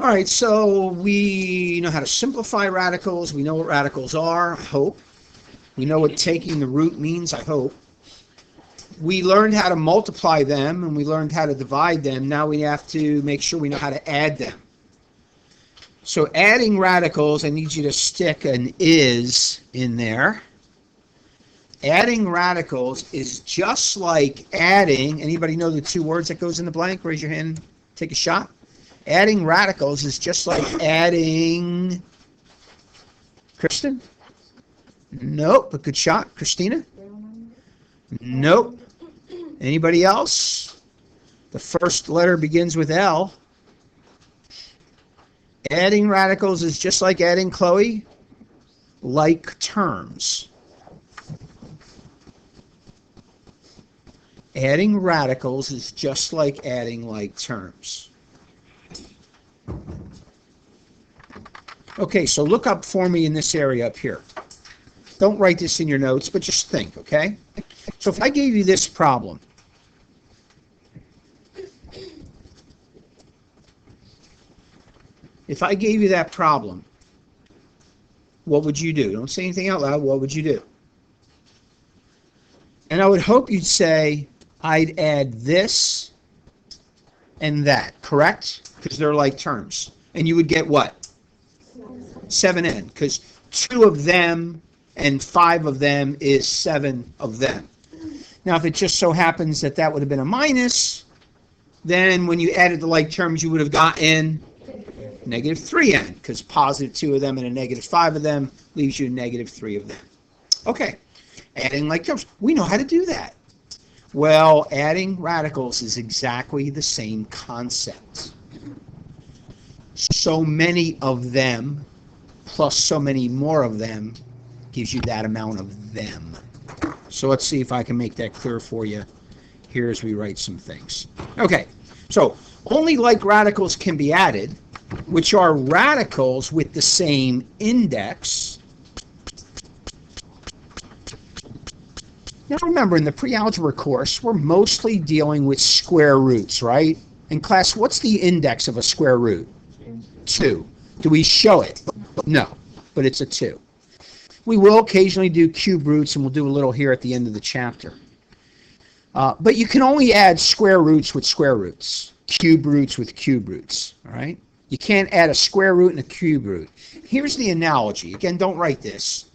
All right, so we know how to simplify radicals. We know what radicals are, I hope. We know what taking the root means, I hope. We learned how to multiply them, and we learned how to divide them. Now we have to make sure we know how to add them. So adding radicals, I need you to stick an is in there. Adding radicals is just like adding, anybody know the two words that goes in the blank? Raise your hand, take a shot. Adding radicals is just like adding, Kristen? Nope, a good shot. Christina? Nope. Anybody else? The first letter begins with L. Adding radicals is just like adding, Chloe, like terms. Adding radicals is just like adding like terms. Okay, so look up for me in this area up here. Don't write this in your notes, but just think, okay? So if I gave you this problem, if I gave you that problem, what would you do? Don't say anything out loud. What would you do? And I would hope you'd say, I'd add this and that, correct? Because they're like terms. And you would get what? 7n, because 2 of them and 5 of them is 7 of them. Now, if it just so happens that that would have been a minus, then when you added the like terms, you would have gotten negative 3n, because positive 2 of them and a negative 5 of them leaves you negative 3 of them. Okay, adding like terms. We know how to do that. Well, adding radicals is exactly the same concept. So many of them plus so many more of them gives you that amount of them. So let's see if I can make that clear for you here as we write some things. Okay, so only like radicals can be added, which are radicals with the same index. Now remember, in the pre-algebra course, we're mostly dealing with square roots, right? In class, what's the index of a square root? 2. Do we show it? No, but it's a 2. We will occasionally do cube roots, and we'll do a little here at the end of the chapter. But you can only add square roots with square roots, cube roots with cube roots, all right? You can't add a square root and a cube root. Here's the analogy. Again, don't write this.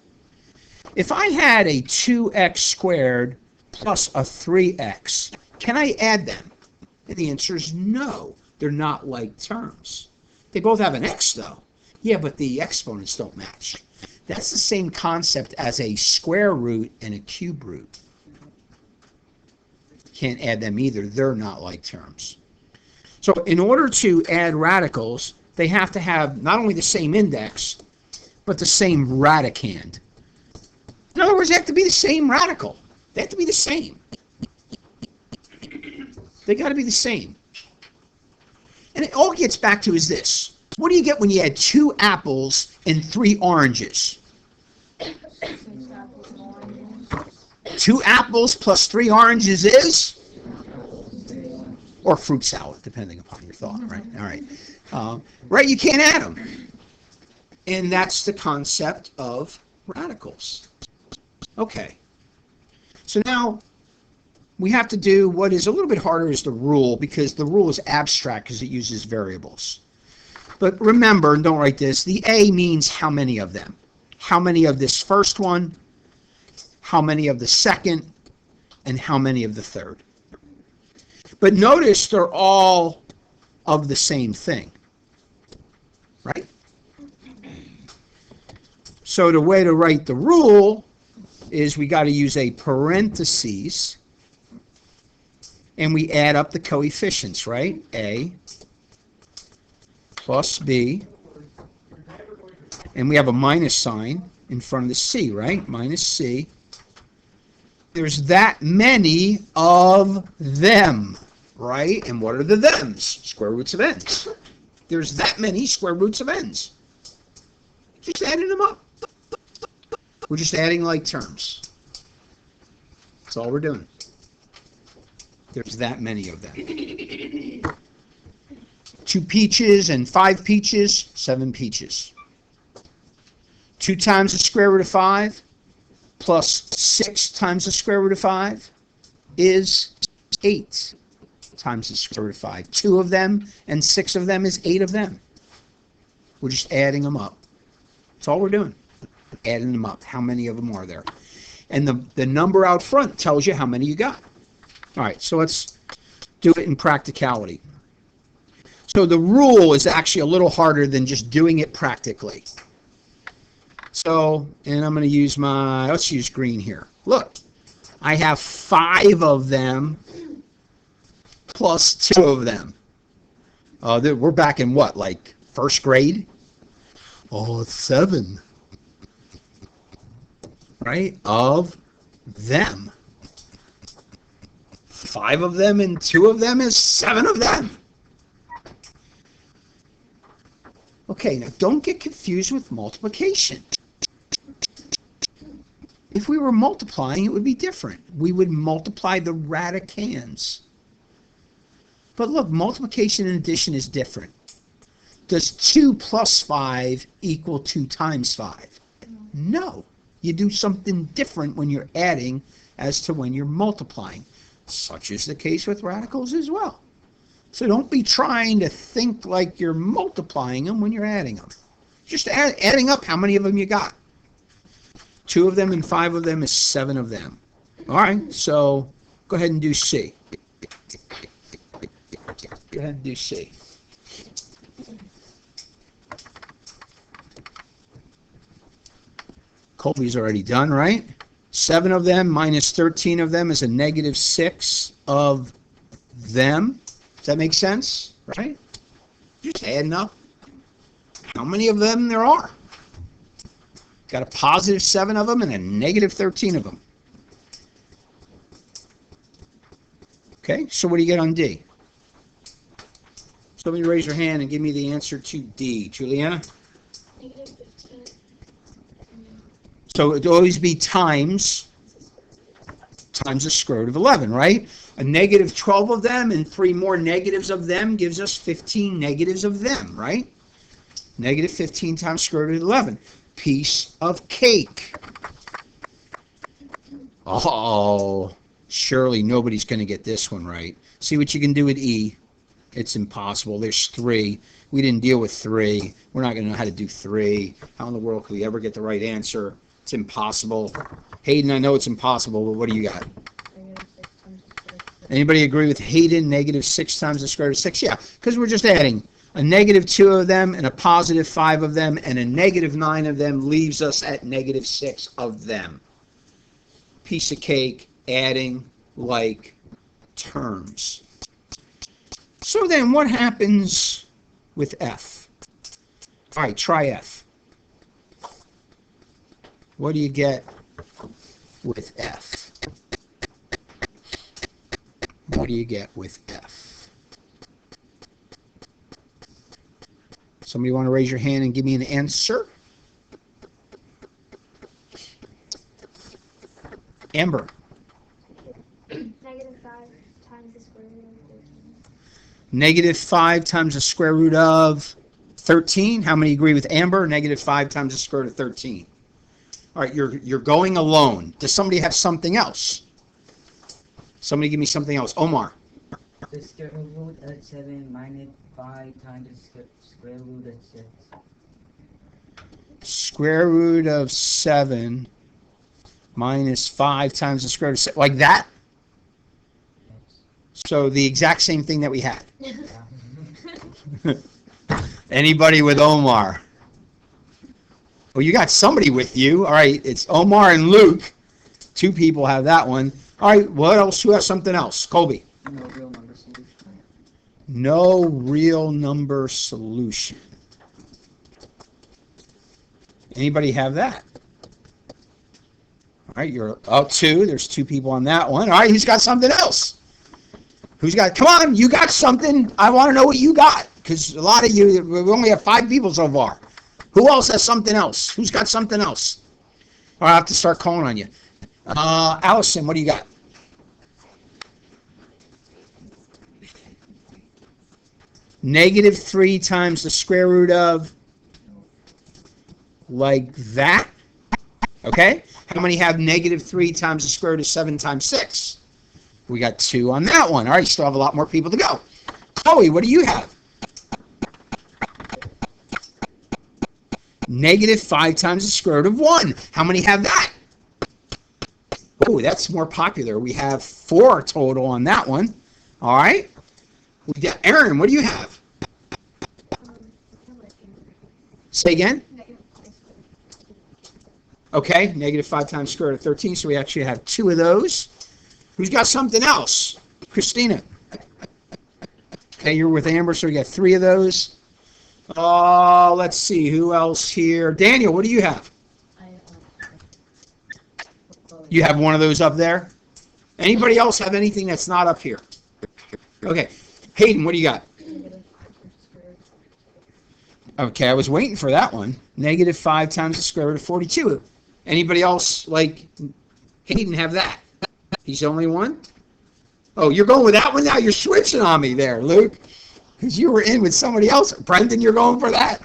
If I had a 2x squared plus a 3x, can I add them? And the answer is no. They're not like terms. They both have an x, though. Yeah, but the exponents don't match. That's the same concept as a square root and a cube root. Can't add them either. They're not like terms. So in order to add radicals, they have to have not only the same index, but the same radicand. In other words, they have to be the same radical. They have to be the same. They got to be the same. And it all gets back to is this. What do you get when you add 2 apples and 3 oranges? 2 apples plus 3 oranges is? Or fruit salad, depending upon your thought, right? All right. Right, you can't add them. And that's the concept of radicals. Okay. So now we have to do what is a little bit harder is the rule, because the rule is abstract because it uses variables. But remember, and don't write this, the A means how many of them. How many of this first one, how many of the second, and how many of the third. But notice they're all of the same thing, right? So the way to write the rule is we got to use a parentheses, and we add up the coefficients, right? A plus B, and we have a minus sign in front of the C, right? Minus C. There's that many of them, right? And what are the thems? Square roots of n's. There's that many square roots of n's. Just adding them up. We're just adding like terms. That's all we're doing. There's that many of them. 2 peaches and 5 peaches, 7 peaches. 2 times the square root of 5 plus 6 times the square root of 5 is 8 times the square root of 5. 2 of them and 6 of them is 8 of them. We're just adding them up. That's all we're doing. Adding them up. How many of them are there? And the number out front tells you how many you got. All right, so let's do it in practicality. So the rule is actually a little harder than just doing it practically. So, and I'm going to use let's use green here. Look, I have 5 of them plus 2 of them. We're back in what, like first grade? Oh, it's 7. Right? Of them. 5 of them and 2 of them is 7 of them. Okay, now don't get confused with multiplication. If we were multiplying, it would be different. We would multiply the radicands. But look, multiplication and addition is different. Does 2 plus 5 equal 2 times 5? No. You do something different when you're adding as to when you're multiplying. Such is the case with radicals as well. So don't be trying to think like you're multiplying them when you're adding them. Just adding up how many of them you got. 2 of them and 5 of them is 7 of them. All right, so go ahead and do C. Go ahead and do C. Colby's already done, right? 7 of them minus 13 of them is a negative 6 of them. Does that make sense? Right? Just adding up how many of them there are. Got a positive 7 of them and a negative 13 of them. Okay, so what do you get on D? Somebody raise your hand and give me the answer to D. Juliana? Negative 15. So it would always be times the square root of 11, right? A negative 12 of them and 3 more negatives of them gives us 15 negatives of them, right? Negative 15 times square root of 11. Piece of cake. Oh, surely nobody's going to get this one right. See what you can do with E. It's impossible. There's 3. We didn't deal with 3. We're not going to know how to do 3. How in the world could we ever get the right answer? It's impossible. Hayden, I know it's impossible, but what do you got? Anybody agree with Hayden? Negative 6 times the square root of 6? Yeah, because we're just adding. A negative 2 of them and a positive 5 of them and a negative 9 of them leaves us at negative 6 of them. Piece of cake, adding like terms. So then what happens with F? All right, try F. What do you get with F? What do you get with F? Somebody want to raise your hand and give me an answer? Amber. Negative 5 times the square root of 13. Negative 5 times the square root of 13. How many agree with Amber? Negative 5 times the square root of 13. All right, you're going alone. Does somebody have something else? Somebody give me something else. Omar. The square root of 7 minus 5 times the square root of 6. Square root of 7 minus 5 times the square root of 6. Like that? Yes. So the exact same thing that we had. Yeah. Anybody with Omar? Well, you got somebody with you. All right, it's Omar and Luke. 2 people have that one. All right, what else? Who has something else? Colby. No real number solution. No real number solution. Anybody have that? All right, you're up 2. There's 2 people on that one. All right, who's got something else? Who's got? Come on, you got something. I want to know what you got because a lot of you. We only have 5 people so far. Who else has something else? Who's got something else? All right, I have to start calling on you. Allison, what do you got? Negative 3 times the square root of, like that. Okay? How many have negative 3 times the square root of 7 times 6? We got 2 on that one. All right, still have a lot more people to go. Chloe, what do you have? Negative 5 times the square root of 1. How many have that? Oh, that's more popular. We have 4 total on that one. All right. Aaron, what do you have? Say again? Okay, negative 5 times square root of 13, so we actually have 2 of those. Who's got something else? Christina. Okay, you're with Amber, so we got 3 of those. Let's see, who else here? Daniel, what do you have? You have one of those up there? Anybody else have anything that's not up here? Okay. Hayden, what do you got? Okay, I was waiting for that one. Negative 5 times the square root of 42. Anybody else like Hayden have that? He's the only one? Oh, you're going with that one now? You're switching on me there, Luke. Because you were in with somebody else. Brendan, you're going for that?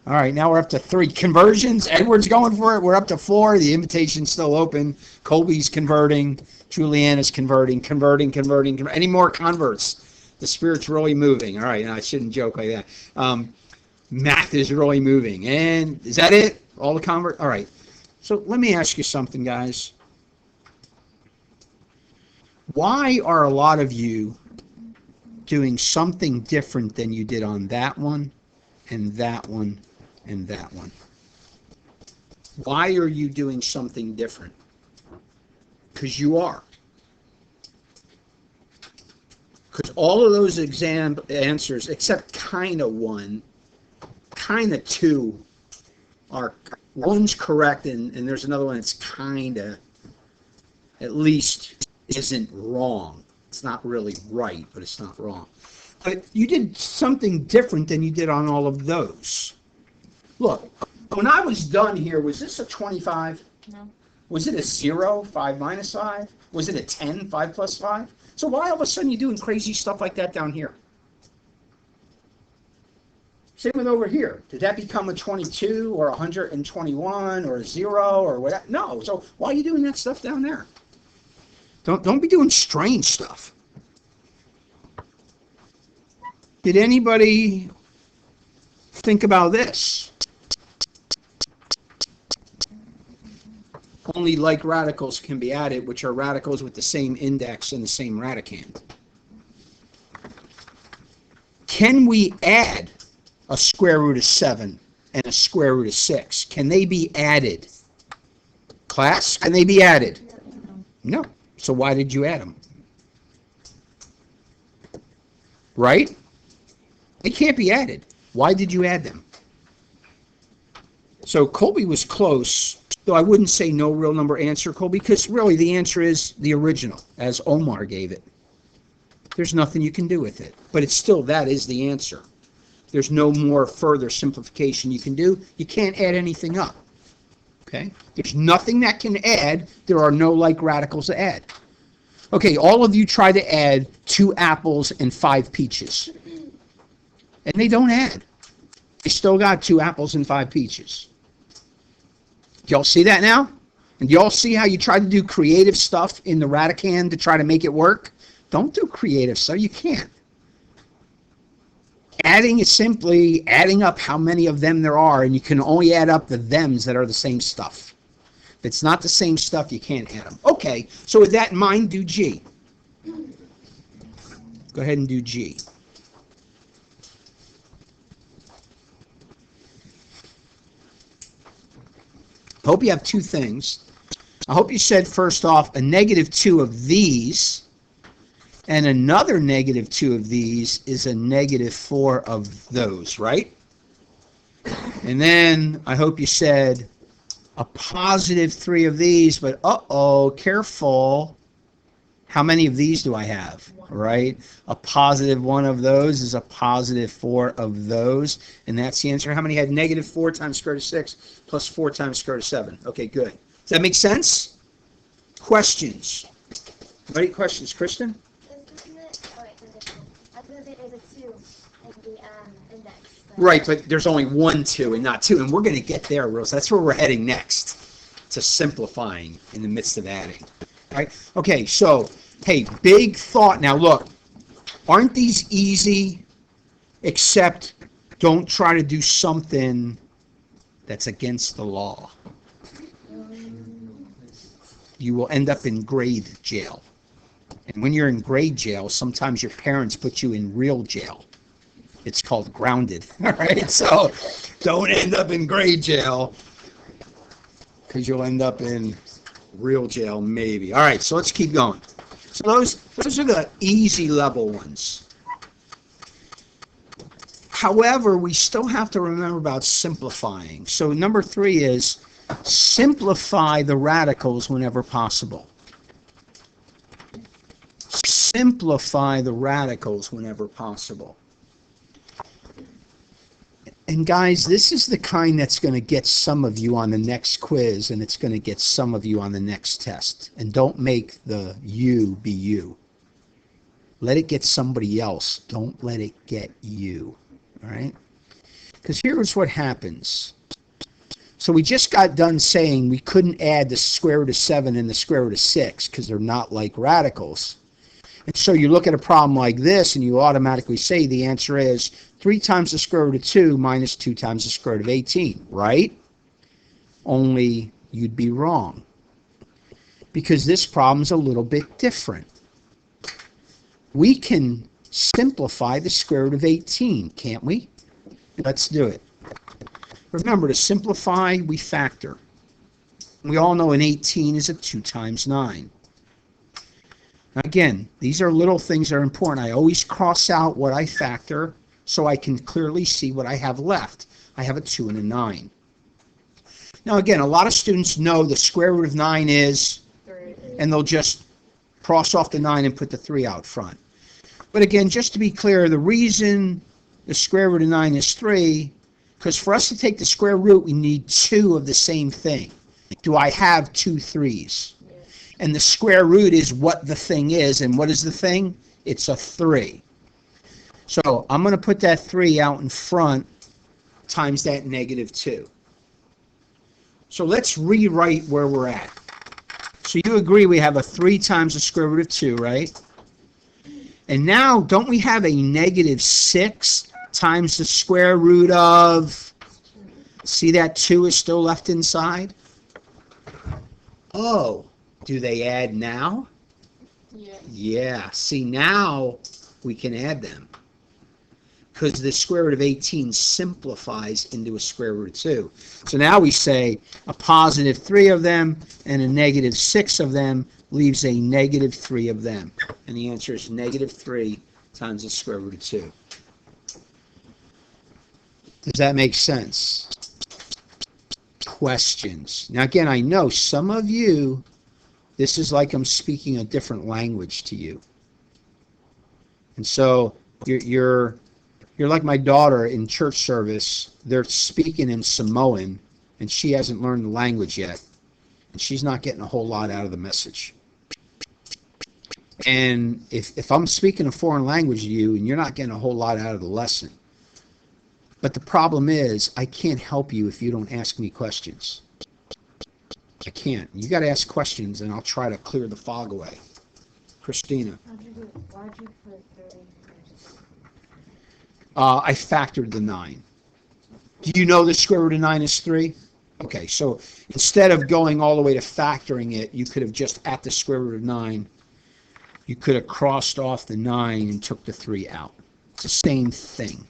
All right, now we're up to 3. Conversions. Edward's going for it. We're up to 4. The invitation's still open. Colby's converting. Juliana's converting. Any more converts? The Spirit's really moving. All right, I shouldn't joke like that. Math is really moving. And is that it? All the converts? All right. So let me ask you something, guys. Why are a lot of you doing something different than you did on that one and that one and that one? Why are you doing something different? Because you are. Because all of those exam answers, except kind of 1, kind of 2, are, one's correct and there's another one that's kind of, at least isn't wrong. It's not really right, but it's not wrong. But you did something different than you did on all of those. Look, when I was done here, was this a 25? No. Was it a 0, 5 minus 5? Was it a 10, 5 plus 5? So why all of a sudden you doing crazy stuff like that down here? Same with over here. Did that become a 22 or 121 or a 0 or what? No. So why are you doing that stuff down there? Don't be doing strange stuff. Did anybody think about this? Only like radicals can be added, which are radicals with the same index and the same radicand. Can we add a square root of 7 and a square root of 6? Can they be added? Class, can they be added? No. So why did you add them? Right? They can't be added. Why did you add them? So Colby was close, though I wouldn't say no real number answer, Colby, because really the answer is the original, as Omar gave it. There's nothing you can do with it. But it's still, that is the answer. There's no more further simplification you can do. You can't add anything up. Okay? There's nothing that can add. There are no like radicals to add. Okay, all of you try to add 2 apples and 5 peaches. And they don't add. They still got 2 apples and 5 peaches. Do y'all see that now? And do y'all see how you try to do creative stuff in the radicand to try to make it work? Don't do creative stuff. You can't. Adding is simply adding up how many of them there are, and you can only add up the thems that are the same stuff. If it's not the same stuff, you can't add them. Okay, so with that in mind, do G. Go ahead and do G. I hope you have 2 things. I hope you said, first off, a negative 2 of these, and another negative 2 of these is a negative 4 of those, right? And then I hope you said a positive 3 of these, but uh-oh, careful. How many of these do I have, right? A positive 1 of those is a positive 4 of those, and that's the answer. How many had negative 4 times square root of 6 plus 4 times square root of 7? Okay, good. Does that make sense? Questions? Any questions, Kristen? I was gonna say there's a 2. Right, but there's only 1 2 and not 2, and we're going to get there, Rose. That's where we're heading next, to simplifying in the midst of adding. All right? Okay, so, hey, big thought. Now, look, aren't these easy, except don't try to do something that's against the law. You will end up in grade jail. And when you're in grade jail, sometimes your parents put you in real jail. It's called grounded. All right, so don't end up in grade jail, because you'll end up in real jail maybe. All right, so let's keep going. So those are the easy level ones. However, we still have to remember about simplifying. So number 3 is simplify the radicals whenever possible. Simplify the radicals whenever possible. And guys, this is the kind that's going to get some of you on the next quiz, and it's going to get some of you on the next test. And don't make the you be you. Let it get somebody else. Don't let it get you. All right? Because here's what happens. So we just got done saying we couldn't add the square root of 7 and the square root of 6 because they're not like radicals. And so you look at a problem like this and you automatically say the answer is 3 times the square root of 2 minus 2 times the square root of 18, right? Only you'd be wrong. Because this problem's a little bit different. We can simplify the square root of 18, can't we? Let's do it. Remember, to simplify, we factor. We all know an 18 is a 2 times 9. Again, these are little things that are important. I always cross out what I factor so I can clearly see what I have left. I have a 2 and a 9. Now again, a lot of students know the square root of 9 is, and they'll just cross off the 9 and put the 3 out front. But again, just to be clear, the reason the square root of 9 is 3, because for us to take the square root, we need 2 of the same thing. Do I have 2 3s? And the square root is what the thing is. And what is the thing? It's a 3. So I'm going to put that 3 out in front times that negative 2. So let's rewrite where we're at. So you agree we have a 3 times the square root of 2, right? And now, don't we have a negative 6 times the square root of... See that 2 is still left inside? Oh. Do they add now? Yeah. Yeah. See, now we can add them. Because the square root of 18 simplifies into a square root of 2. So now we say a positive 3 of them and a negative 6 of them leaves a negative 3 of them. And the answer is negative 3 times the square root of 2. Does that make sense? Questions. Now again, I know some of you, this is like I'm speaking a different language to you. And so you're like my daughter in church service. They're speaking in Samoan, and she hasn't learned the language yet. And she's not getting a whole lot out of the message. And if I'm speaking a foreign language to you, and you're not getting a whole lot out of the lesson. But the problem is, I can't help you if you don't ask me questions. I can't. You got to ask questions, and I'll try to clear the fog away. Christina. Why'd you put 30? I factored the 9. Do you know the square root of 9 is 3? Okay, so instead of going all the way to factoring it, you could have just at the square root of 9, you could have crossed off the 9 and took the 3 out. It's the same thing.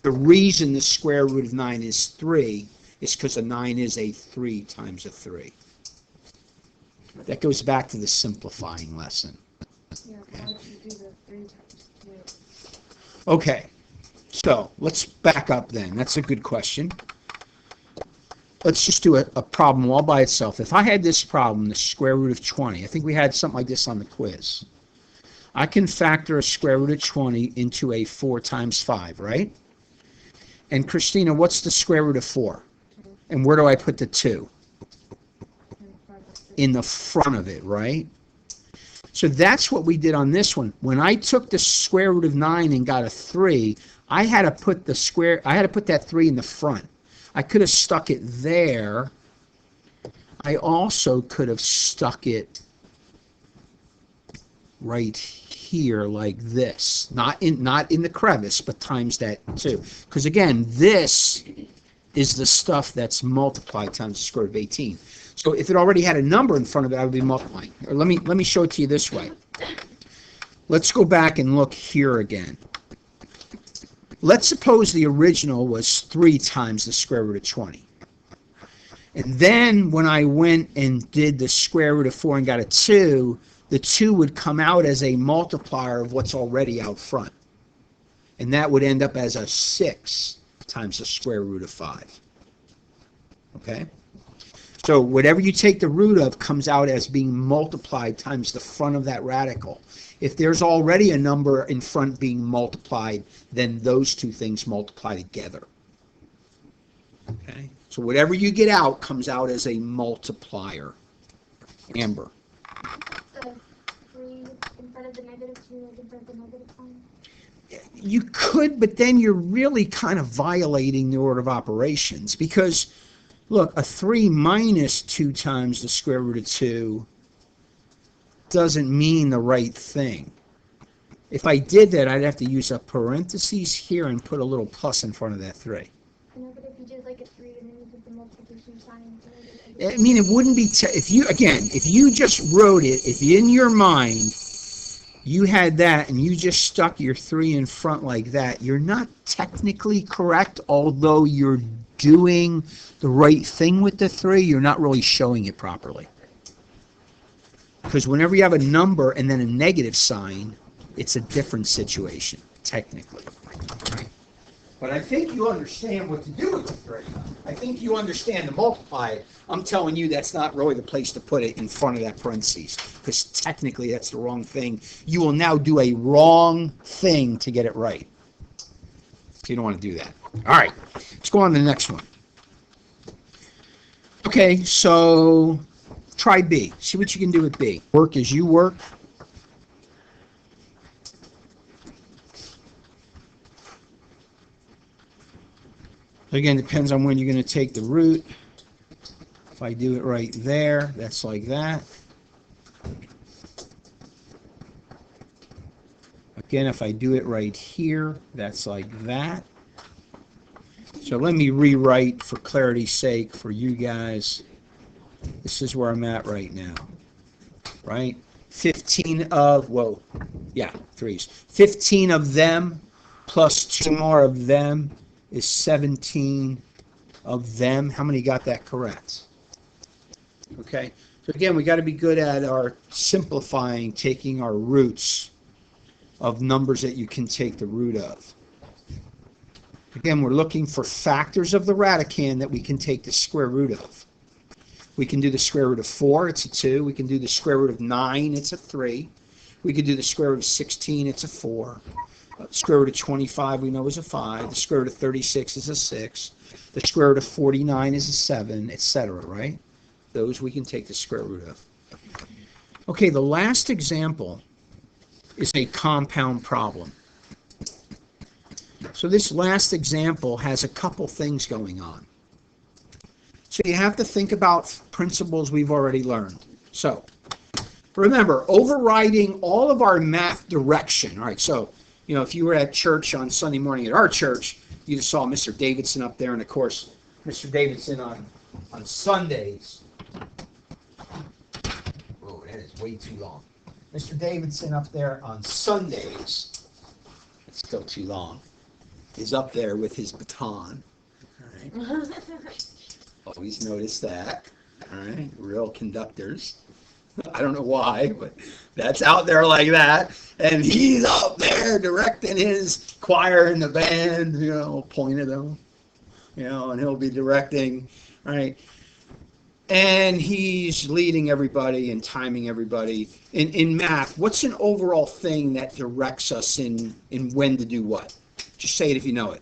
The reason the square root of 9 is 3 is because a 9 is a 3 times a 3. That goes back to the simplifying lesson. Yeah, why'd you do the 3 times 2? Okay, so let's back up then. That's a good question. Let's just do a problem all by itself. If I had this problem, the square root of 20, I think we had something like this on the quiz. I can factor a square root of 20 into a 4 times 5, right? And Christina, what's the square root of 4? And where do I put the 2? In the front of it, right? So that's what we did on this one. When I took the square root of 9 and got a 3, I had to put that 3 in the front. I could have stuck it there. I also could have stuck it right here like this. Not in the crevice, but times that 2. Because again, this is the stuff that's multiplied times the square root of 18. So if it already had a number in front of it, I would be multiplying. Or let me show it to you this way. Let's go back and look here again. Let's suppose the original was 3 times the square root of 20. And then when I went and did the square root of 4 and got a 2, the 2 would come out as a multiplier of what's already out front. And that would end up as a 6 times the square root of 5. Okay? So whatever you take the root of comes out as being multiplied times the front of that radical. If there's already a number in front being multiplied, then those two things multiply together. Okay? So whatever you get out comes out as a multiplier. Amber. The 3 in front of the negative 2 in front of the negative 1. You could, but then you're really kind of violating the order of operations because, look, a 3 minus 2 times the square root of 2 doesn't mean the right thing. If I did that, I'd have to use a parentheses here and put a little plus in front of that 3. I know, but if you did like a 3 and then you put the multiplication sign. I mean, it wouldn't be, if you just wrote it, if in your mind you had that and you just stuck your 3 in front like that, you're not technically correct, although you're doing the right thing with the 3, you're not really showing it properly. Because whenever you have a number and then a negative sign, it's a different situation, technically. But I think you understand what to do with the 3. I think you understand to multiply it. I'm telling you that's not really the place to put it in front of that parentheses, because technically that's the wrong thing. You will now do a wrong thing to get it right. So you don't want to do that. All right, let's go on to the next one. Okay, so try B. See what you can do with B. Work as you work. Again, depends on when you're going to take the root. If I do it right there, that's like that. Again, if I do it right here, that's like that. So let me rewrite for clarity's sake for you guys. This is where I'm at right now, right? 15 of, 3s. 15 of them plus 2 more of them is 17 of them. How many got that correct? Okay, so again, we got to be good at our simplifying, taking our roots of numbers that you can take the root of. Again, we're looking for factors of the radicand that we can take the square root of. We can do the square root of 4, it's a 2. We can do the square root of 9, it's a 3. We could do the square root of 16, it's a 4. The square root of 25 we know is a 5. The square root of 36 is a 6. The square root of 49 is a 7, etc., right? Those we can take the square root of. Okay, the last example is a compound problem. So this last example has a couple things going on. So you have to think about principles we've already learned. So remember, overriding all of our math direction. All right, so if you were at church on Sunday morning at our church, you just saw Mr. Davidson up there, and of course, Mr. Davidson on Sundays. Whoa, that is way too long. Mr. Davidson up there on Sundays, it's still too long, is up there with his baton. All right. Always notice that. All right, real conductors. I don't know why, but that's out there like that. And he's up there directing his choir and the band, point at them, and he'll be directing, right? And he's leading everybody and timing everybody. In math, what's an overall thing that directs us in when to do what? Just say it if you know it.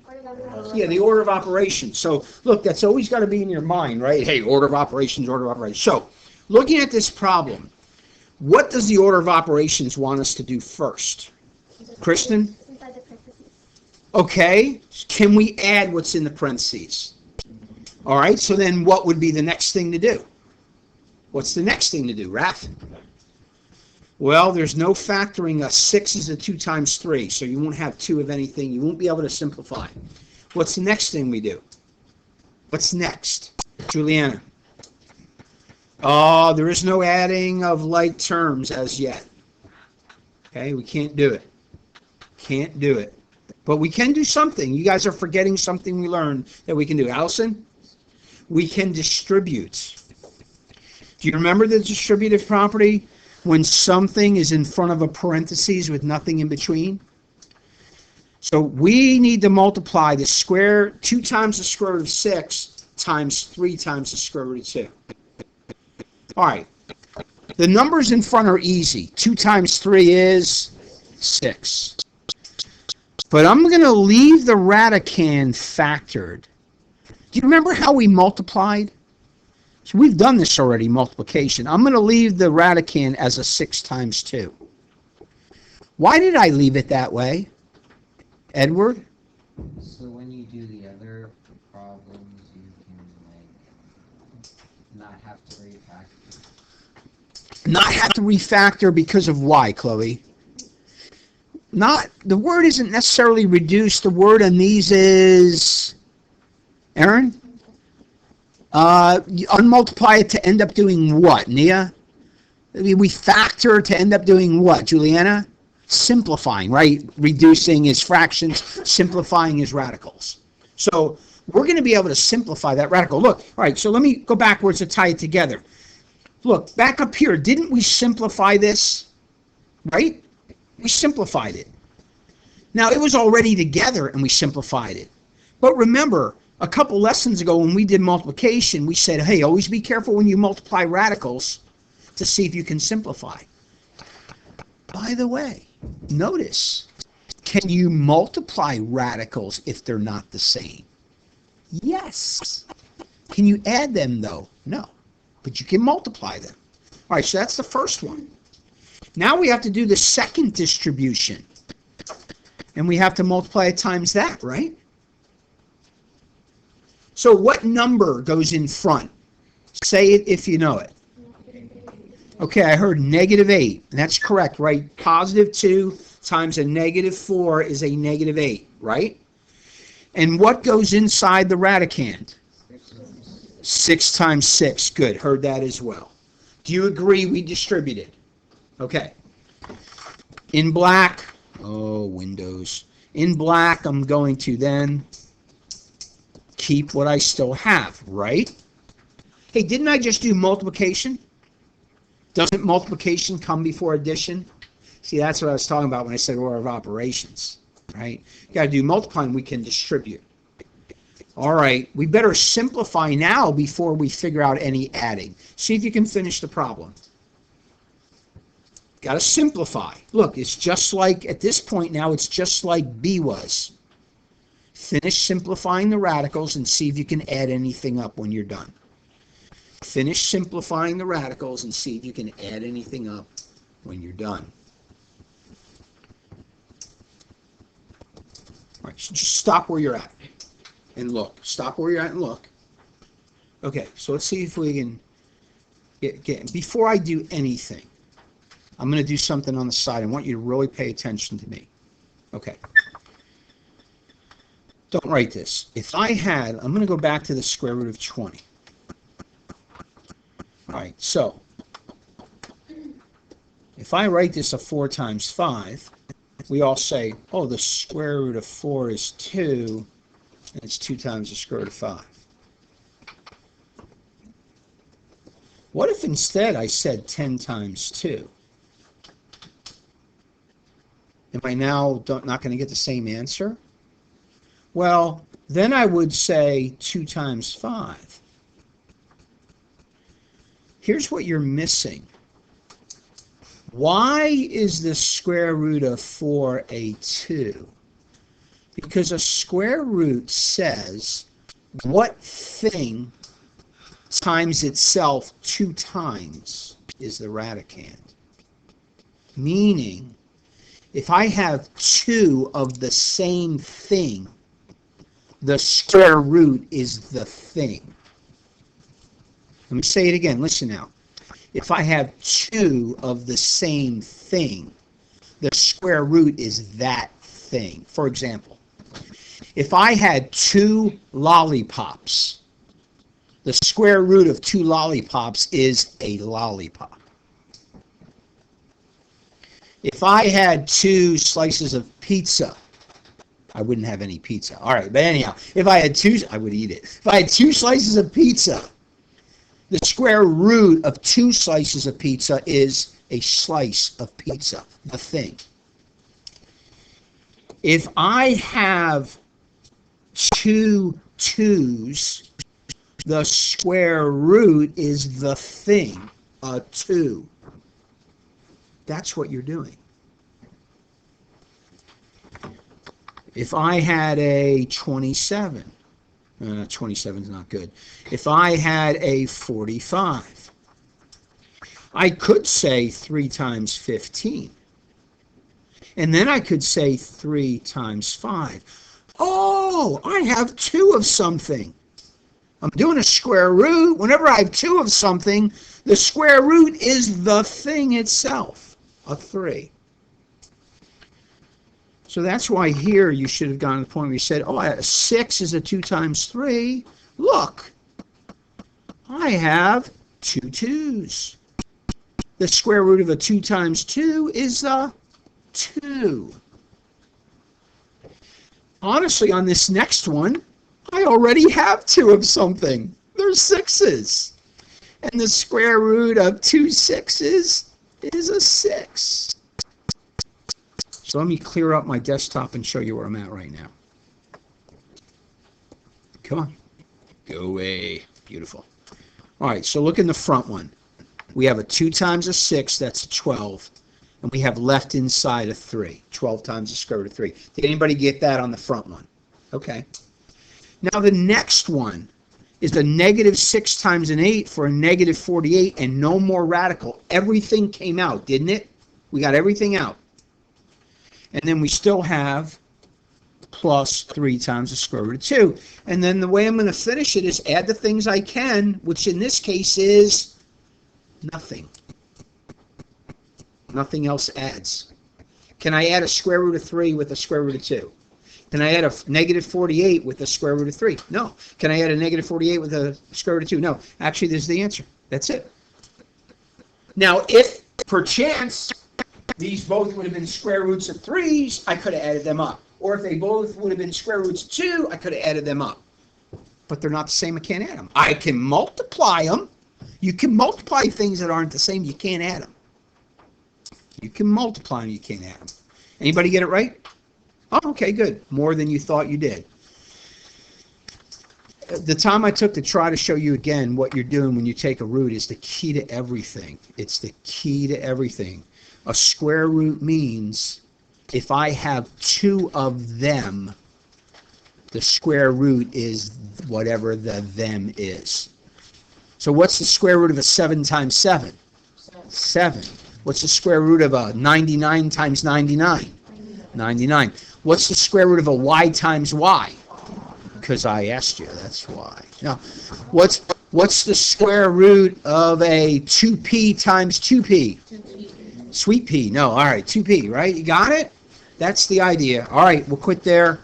Yeah, the order of operations. So, look, that's always got to be in your mind, right? Hey, order of operations, order of operations. So, looking at this problem, What does the order of operations want us to do first? Kristen? Inside the parentheses. Okay, can we add what's in the parentheses? All right, so then what would be the next thing to do? What's the next thing to do, Raph? Well, there's no factoring. A 6 is a 2 times 3, so you won't have 2 of anything. You won't be able to simplify. What's the next thing we do? What's next? Juliana? Oh, there is no adding of like terms as yet. Okay, we can't do it. Can't do it. But we can do something. You guys are forgetting something we learned that we can do. Allison? We can distribute. Do you remember the distributive property? When something is in front of a parentheses with nothing in between? So we need to multiply the square, 2 times the square root of 6 times 3 times the square root of 2. All right. The numbers in front are easy. 2 times 3 is 6. But I'm going to leave the radicand factored. Do you remember how we multiplied? So we've done this already, multiplication. I'm going to leave the radicand as a 6 times 2. Why did I leave it that way? Edward? So when you do the other problems, you can not have to refactor. Not have to refactor because of why, Chloe? Not, the word isn't necessarily reduced. The word on these is, Aaron? You unmultiply it to end up doing what, Nia? We factor to end up doing what, Juliana? Simplifying, right? Reducing is fractions, simplifying is radicals. So we're going to be able to simplify that radical. Look, all right, so let me go backwards to tie it together. Look, back up here, didn't we simplify this? Right? We simplified it. Now, it was already together and we simplified it. But remember, a couple lessons ago when we did multiplication, we said, hey, always be careful when you multiply radicals to see if you can simplify. By the way, notice, can you multiply radicals if they're not the same? Yes. Can you add them, though? No. But you can multiply them. All right, so that's the first one. Now we have to do the second distribution. And we have to multiply it times that, right? So what number goes in front? Say it if you know it. Okay, I heard -8. And that's correct, right? +2 times a -4 is a -8, right? And what goes inside the radicand? 6 times 6. Good, heard that as well. Do you agree we distributed? Okay. In black, oh, Windows. In black, I'm going to then keep what I still have, right? Hey, didn't I just do multiplication? Doesn't multiplication come before addition? See, that's what I was talking about when I said order of operations, right? You got to do multiplying, we can distribute. All right, we better simplify now before we figure out any adding. See if you can finish the problem. Got to simplify. Look, it's just like, at this point now, it's just like B was. Finish simplifying the radicals and see if you can add anything up when you're done. Finish simplifying the radicals and see if you can add anything up when you're done. All right, so just stop where you're at and look. Stop where you're at and look. Okay, so let's see if we can get before I do anything, I'm going to do something on the side. I want you to really pay attention to me. Okay. Don't write this. If I had, I'm going to go back to the square root of 20. All right, so if I write this a 4 times 5, we all say, oh, the square root of 4 is 2, and it's 2 times the square root of 5. What if instead I said 10 times 2? Am I now not going to get the same answer? Well, then I would say 2 times 5. Here's what you're missing. Why is the square root of 4 a 2? Because a square root says what thing times itself 2 times is the radicand. Meaning, if I have two of the same thing, the square root is the thing. Let me say it again. Listen now. If I have two of the same thing, the square root is that thing. For example, if I had two lollipops, the square root of two lollipops is a lollipop. If I had two slices of pizza, I wouldn't have any pizza. All right, but anyhow, if I had two, I would eat it. If I had two slices of pizza, the square root of two slices of pizza is a slice of pizza, the thing. If I have two 2's, the square root is the thing, a 2. That's what you're doing. If I had a 27, 27 is not good. If I had a 45, I could say 3 times 15. And then I could say 3 times 5. Oh, I have 2 of something. I'm doing a square root. Whenever I have 2 of something, the square root is the thing itself, a 3. So that's why here you should have gotten to the point where you said, oh, 6 is a 2 times 3. Look, I have 2 2's. The square root of a 2 times 2 is a 2. Honestly, on this next one, I already have 2 of something. There's 6's. And the square root of 2 6's is a 6. So let me clear up my desktop and show you where I'm at right now. Come on. Go away. Beautiful. All right, so look in the front one. We have a 2 times a 6, that's a 12. And we have left inside a 3. 12 times the square root of 3. Did anybody get that on the front one? Okay. Now the next one is a negative 6 times an 8 for a negative 48 and no more radical. Everything came out, didn't it? We got everything out. And then we still have plus 3 times the square root of 2. And then the way I'm going to finish it is add the things I can, which in this case is nothing. Nothing else adds. Can I add a square root of 3 with a square root of 2? Can I add a negative 48 with a square root of 3? No. Can I add a negative 48 with a square root of 2? No. Actually, there's the answer. That's it. Now, if perchance these both would have been square roots of 3's, I could have added them up. Or if they both would have been square roots of 2, I could have added them up. But they're not the same. I can't add them. I can multiply them. You can multiply things that aren't the same. You can't add them. You can multiply them. You can't add them. Anybody get it right? Oh, okay, good. More than you thought you did. The time I took to try to show you again what you're doing when you take a root is the key to everything. It's the key to everything. A square root means if I have 2 of them, the square root is whatever the them is. So what's the square root of a 7 times 7? 7. What's the square root of a 99 times 99? 99. What's the square root of a y times y? Because I asked you, that's why. Now, what's the square root of a 2p times 2p? Sweet pea. No, all right, 2p, right? You got it? That's the idea. All right, we'll quit there.